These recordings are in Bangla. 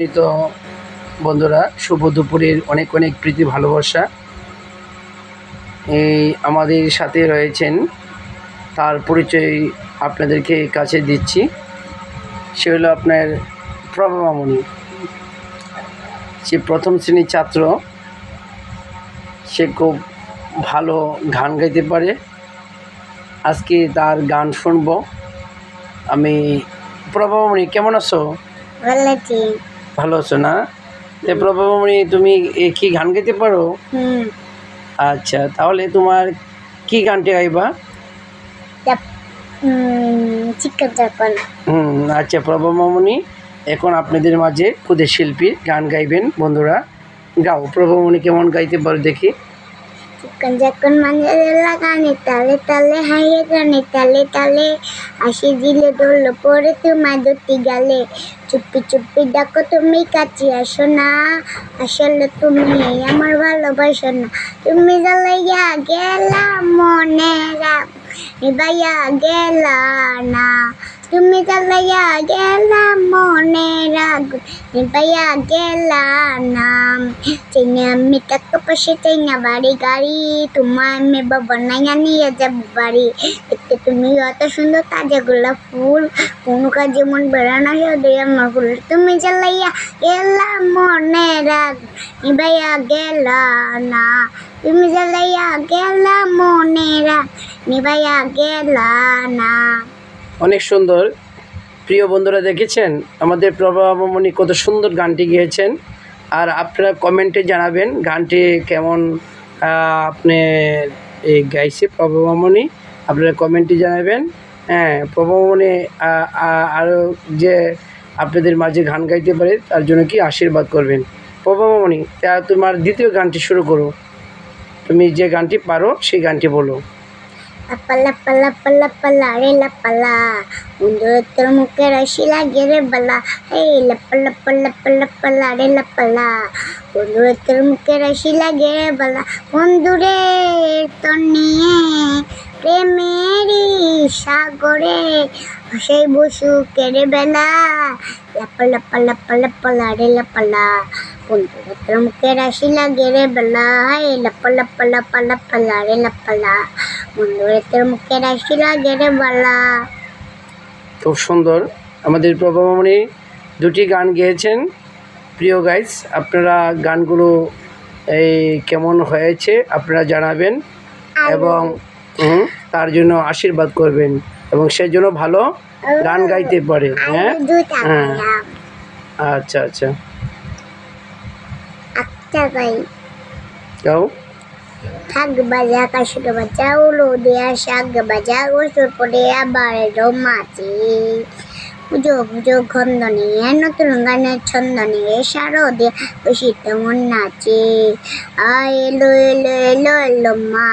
এই তো বন্ধুরা, শুভ দুপুরের অনেক অনেক প্রীতি ভালোবাসা। এই আমাদের সাথে রয়েছেন, তার পরিচয় আপনাদেরকে কাছে দিচ্ছি। সে হলো আপনার প্রভা মামুনি। সে প্রথম শ্রেণীর ছাত্র। সে খুব ভালো গান গাইতে পারে। আজকে তার গান শুনব আমি। প্রভা মামুনি, কেমন আছো? ভালো আছি। ভালো আছো না? প্রভা মামুনি, তুমি কি গান গাইতে পারো? আচ্ছা, তাহলে তোমার কি গানটি গাইবা? আচ্ছা প্রভা মামুনি, এখন আপনাদের মাঝে খুদে শিল্পীর গান গাইবেন। বন্ধুরা, গাও। প্রভা মামুনি কেমন গাইতে পারো দেখি। যখন মাঞ্জালা গানে তালে তালে হাইয়ে গানে তালে তালে হাসি দিলে ডোল পরে তোমার দুটি গালে চুপি চুপি ডাকো তুমি কাছে আসো না, আসলে তুমি আমার ভালোবাসো না। তুমি জ্বালাইয়া গেলা মনে রাখ নিবাইয়া গেলা না, তুমি জ্বালাইয়া গেলা মনে রাখ নিবাইয়া গেলা নাম। চেনে আমি টাকা পাশে চেনা বাড়ি গাড়ি, তোমার আমি বাবা নাইয়া নিয়ে যাব বাড়ি। দেখতে তুমি অত সুন্দর তাজা গোলাপ ফুল, কোনো কাজে মন বেড়ানো হৃদয় আমার ফুল। তুমি জ্বালাইয়া গেলা মনে রাখ নিবাইয়া গেলা না, তুমি জ্বালাইয়া গেলা মনে রাখ নিবাইয়া গেলা না। অনেক সুন্দর। প্রিয় বন্ধুরা, দেখেছেন আমাদের প্রভা মামুনি কত সুন্দর গানটি গেয়েছেন। আর আপনারা কমেন্টে জানাবেন গানটি কেমন আপনি গাইছে প্রভা মামুনি। আপনারা কমেন্টে জানাবেন। হ্যাঁ, প্রভা মামুনি আরও যে আপনাদের মাঝে গান গাইতে পারে তার জন্য কি আশীর্বাদ করবেন। প্রভা মামুনি, তা তোমার দ্বিতীয় গানটি শুরু করো। তুমি যে গানটি পারো সেই গানটি বলো। লাপালা পালা পালা পালা রে লাপালা, বন্ধুরা তোর মুখে রসি লাগে রে বালা। এই লাপালা পালা পালা পালা রে লাপালা, বন্ধুরা তোর মুখে রসি লাগে রে বালা। বন্ধুরে তোর নিয়ে প্রেমেরই সাগরে সেই বসু কেড়ে বেলা। লাপালা পালা পালা পালা রে লাপালা, বন্ধুরা তোর মুখে রসি লাগে রে বালা। এই লাপালা পালা পালা পালা রে লাপালা, বন্ধুরা তোর মুখে রসি লাগে রে বালা। খুব সুন্দর। আমাদের প্রভা মামুনি দুটি গান গেয়েছেন। প্রিয় গাইস, আপনারা গানগুলো কেমন হয়েছে আপনারা জানাবেন এবং তার জন্য আশীর্বাদ করবেন এবং সে জন্য ভালো গান গাইতে পারে। হ্যাঁ, আচ্ছা আচ্ছা আচ্ছা ভাই, গাও। শাক বাজা কাশুটো বাজা উলো দেয়া শাক বাজা ওষুধ পড়ে আবার মাছি। পুজো পুজো খন্দনে নতুন গানের ছন্দনে শারদে খুশি তেমন নাচে। আয় এলো এলো এলো এলো মা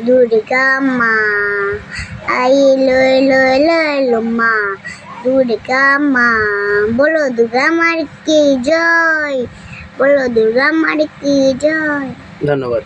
দুর্গা মা, আয় এলো এলো এলো এলো মা দুর্গা মা। বলো দুর্গা মার কি জয়, বলো দুর্গা মার কি জয়। ধন্যবাদ।